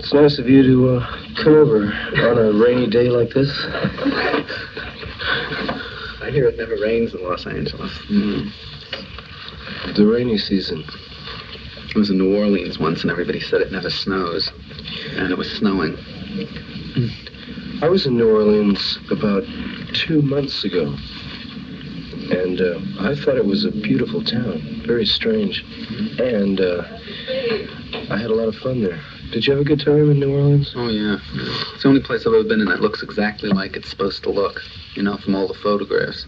It's nice of you to come over on a rainy day like this. I hear it never rains in Los Angeles. Mm. The rainy season. I was in New Orleans once, and everybody said it never snows. And it was snowing. I was in New Orleans about 2 months ago. And I thought it was a beautiful town. Very strange. And I had a lot of fun there. Did you have a good time in New Orleans? Oh, yeah. It's the only place I've ever been in that looks exactly like it's supposed to look. You know, from all the photographs.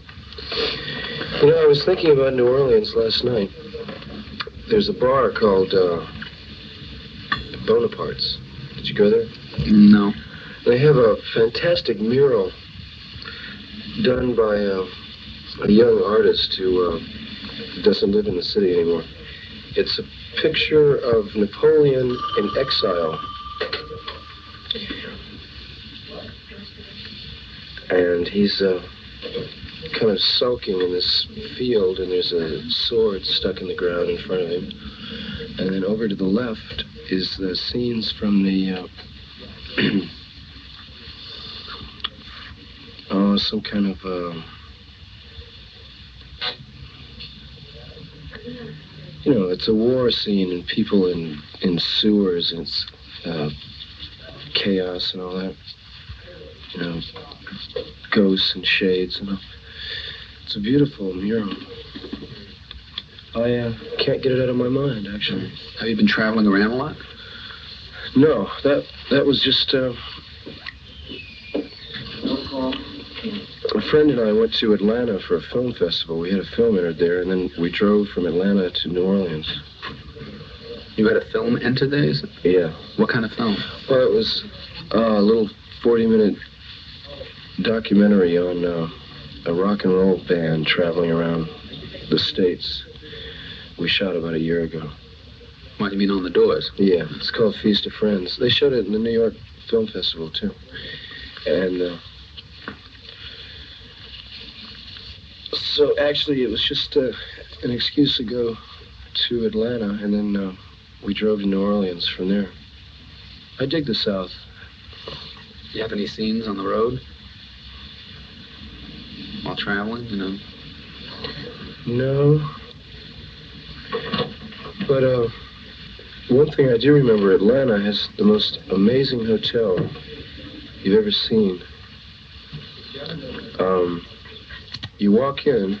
You know, I was thinking about New Orleans last night. There's a bar called Bonaparte's. Did you go there? No. They have a fantastic mural done by a young artist who doesn't live in the city anymore. It's a picture of Napoleon in exile. And he's kind of sulking in this field, and there's a sword stuck in the ground in front of him. And then over to the left is the scenes from the some kind of you know, it's a war scene and people in sewers, and it's chaos and all that. You know, ghosts and shades and all. It's a beautiful mural. I can't get it out of my mind, actually. Have you been traveling around a lot? No, that was just a friend and I went to Atlanta for a film festival. We had a film entered there, and then we drove from Atlanta to New Orleans. You had a film entered there? Yeah. What kind of film? Well, it was a little 40-minute documentary on a rock and roll band traveling around the States. We shot about a year ago. What, you mean on the Doors? Yeah, it's called Feast of Friends. They showed it in the New York Film Festival, too. And so actually it was just an excuse to go to Atlanta, and then we drove to New Orleans from there. I dig the South. You have any scenes on the road? While traveling, you know? No. But one thing I do remember, Atlanta has the most amazing hotel you've ever seen. You walk in,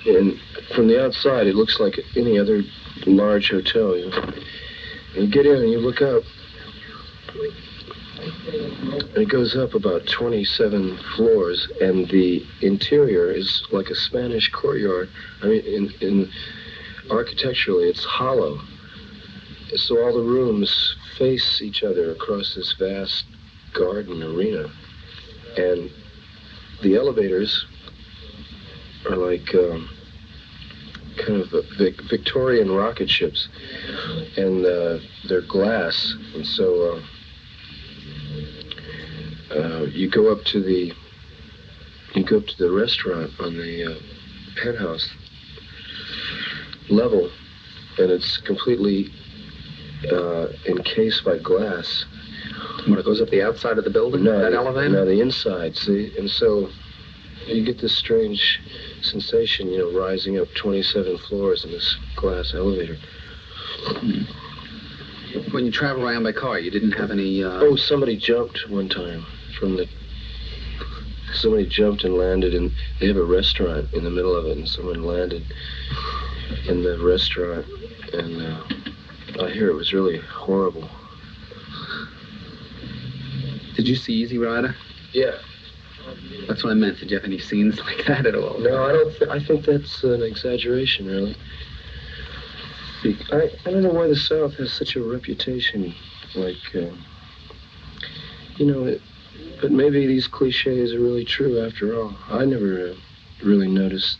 and from the outside, it looks like any other large hotel. You know? And you get in and you look up, and it goes up about 27 floors, and the interior is like a Spanish courtyard. I mean, in architecturally, it's hollow. So all the rooms face each other across this vast garden arena. And the elevators are like kind of Victorian rocket ships. And they're glass. And so you go up to the restaurant on the penthouse level, and it's completely encased by glass. When it goes up the outside of the building, that elevator? No, the inside, see? And so you get this strange sensation, you know, rising up 27 floors in this glass elevator. When you travel around by car, you didn't have any... Oh, somebody jumped one time from the... Somebody jumped and landed, and they have a restaurant in the middle of it, and someone landed in the restaurant, and I hear it was really horrible. Did you see Easy Rider? Yeah. That's what I meant. Did you have any scenes like that at all? No, I don't. I think that's an exaggeration, really. I don't know why the South has such a reputation, like, you know, but maybe these cliches are really true after all. I never really noticed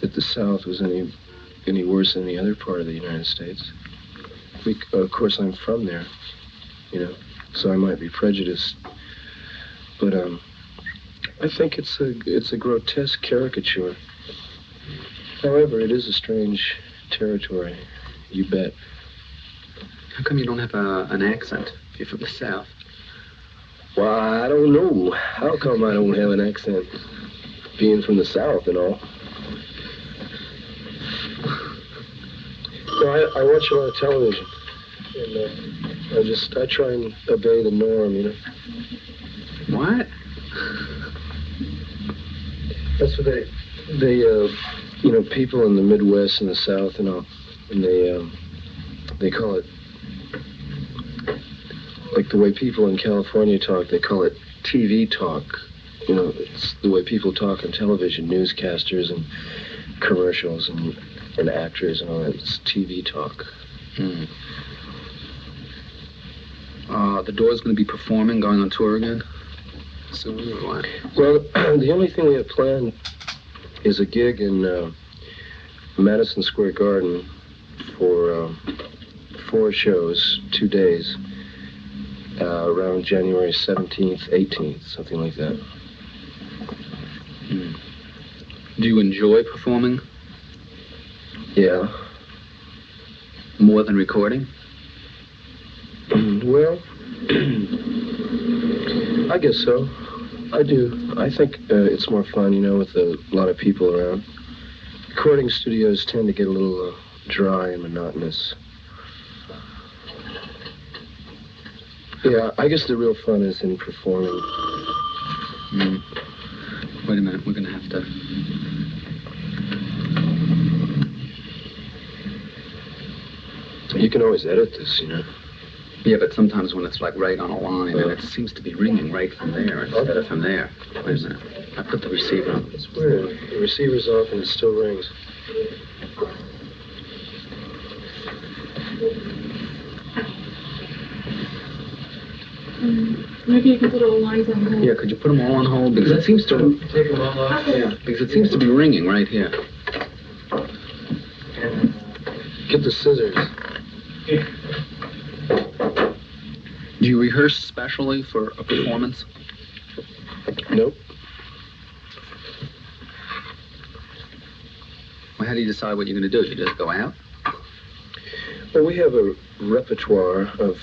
that the South was any worse than any other part of the United States. Of course, I'm from there, you know, so I might be prejudiced. But I think it's a grotesque caricature. However, it is a strange territory, you bet. How come you don't have an accent? if you're from the South? Why, I don't know. How come I don't have an accent? Being from the South and all. No, I watch a lot of television. And I try and obey the norm, you know. What? That's what people in the Midwest and the South and all, and they call it, like the way people in California talk, they call it TV talk. You know, it's the way people talk on television, newscasters and commercials and actors and all that. It's TV talk. Hmm. The Doors going to be performing, going on tour again soon or what? Well, the only thing we have planned is a gig in Madison Square Garden for 4 shows, 2 days, around January 17th, 18th, something like that. Hmm. Do you enjoy performing? Yeah. More than recording? Well, I guess so. I do. I think it's more fun, you know, with a lot of people around. Recording studios tend to get a little dry and monotonous. Yeah, I guess the real fun is in performing. Hmm. Wait a minute, we're going to have to... You can always edit this, you know. Yeah, but sometimes when it's like right on a line, and it seems to be ringing right from there instead of from there. Wait a minute. I put the receiver on. It's weird. The receiver's off and it still rings. Maybe you can put all the lines on hold. Yeah, could you put them all on hold? Because it seems to... Take them all off? Yeah, because it seems to be ringing right here. Get the scissors. Do you rehearse specially for a performance? Nope. Well, how do you decide what you're going to do? You just go out? Well, we have a repertoire of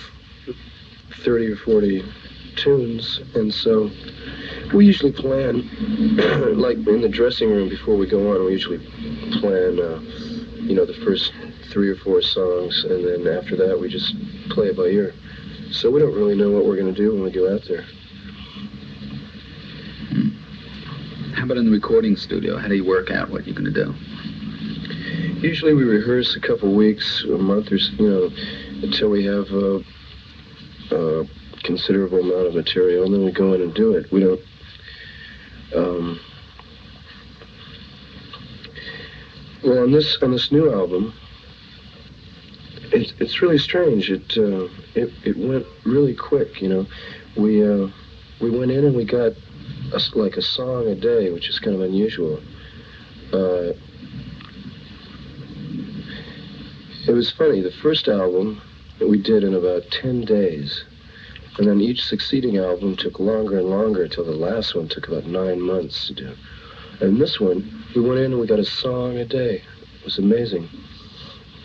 30 or 40 tunes, and so we usually plan, like in the dressing room before we go on, we usually plan, the first 3 or 4 songs, and then after that we just play it by ear. So we don't really know what we're going to do when we go out there. How about in the recording studio? How do you work out what you're going to do? Usually we rehearse a couple weeks, a month or so, until we have a considerable amount of material, and then we go in and do it. We don't... Well, on this new album, it's really strange. It went really quick, you know. We went in and we got like a song a day, which is kind of unusual. It was funny. The first album we did in about 10 days, and then each succeeding album took longer and longer till the last one took about 9 months to do. And this one, we went in and we got a song a day. It was amazing.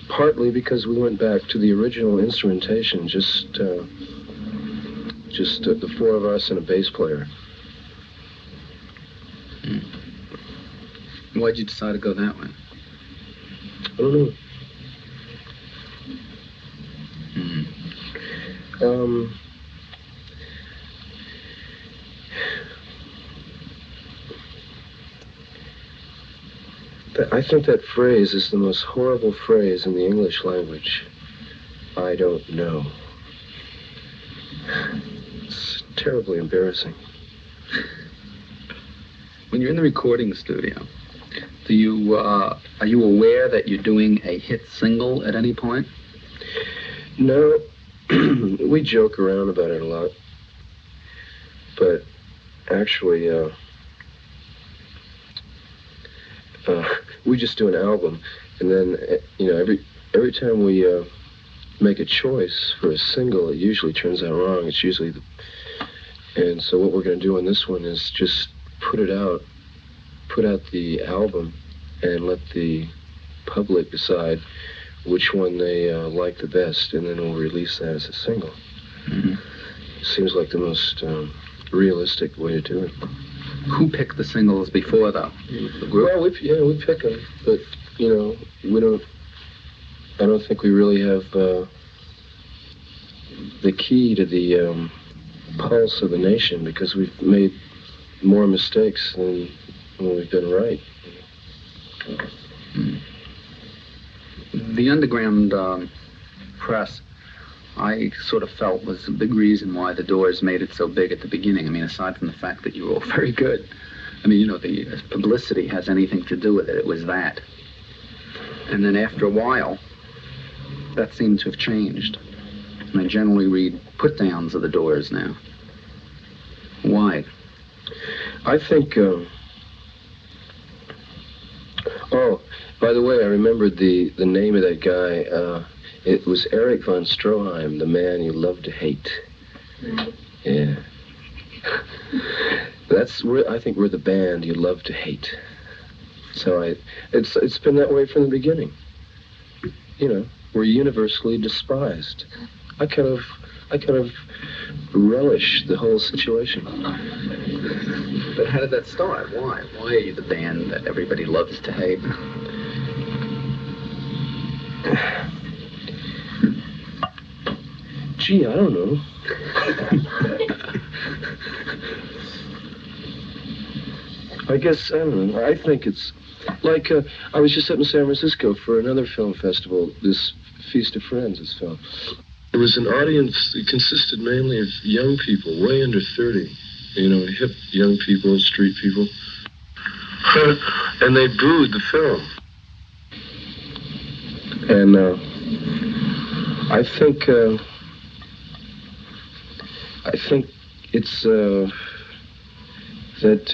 Partly because we went back to the original instrumentation, just the 4 of us and a bass player. Why'd you decide to go that way? I don't know. I think that phrase is the most horrible phrase in the English language. I don't know. It's terribly embarrassing. When you're in the recording studio, are you aware that you're doing a hit single at any point? No. We joke around about it a lot. But actually, we just do an album, and then, every time we make a choice for a single, it usually turns out wrong. It's usually and so what we're going to do on this one is just put out the album and let the public decide which one they like the best, and then we'll release that as a single. Mm-hmm. Seems like the most realistic way to do it. Who picked the singles before, though? The group? Well, we pick them, but, you know, I don't think we really have the key to the pulse of the nation, because we've made more mistakes than we've been right. The underground press, I sort of felt, was a big reason why the Doors made it so big at the beginning. I mean, aside from the fact that you were all very good. I mean, you know, the publicity has anything to do with it. It was that. And then after a while, that seemed to have changed. And I generally read put-downs of the Doors now. Why? I think... Oh, by the way, I remembered the name of that guy. It was Erich von Stroheim, the man you love to hate. Right. Yeah. I think we're the band you love to hate. So it's been that way from the beginning. You know, we're universally despised. I kind of relish the whole situation. But how did that start? Why? Why are you the band that everybody loves to hate? Gee, I don't know. I guess, I don't know. I think it's like, I was just up in San Francisco for another film festival, this Feast of Friends, this film. It was an audience that consisted mainly of young people, way under 30. You know, hip young people, street people. And they booed the film. And I think it's that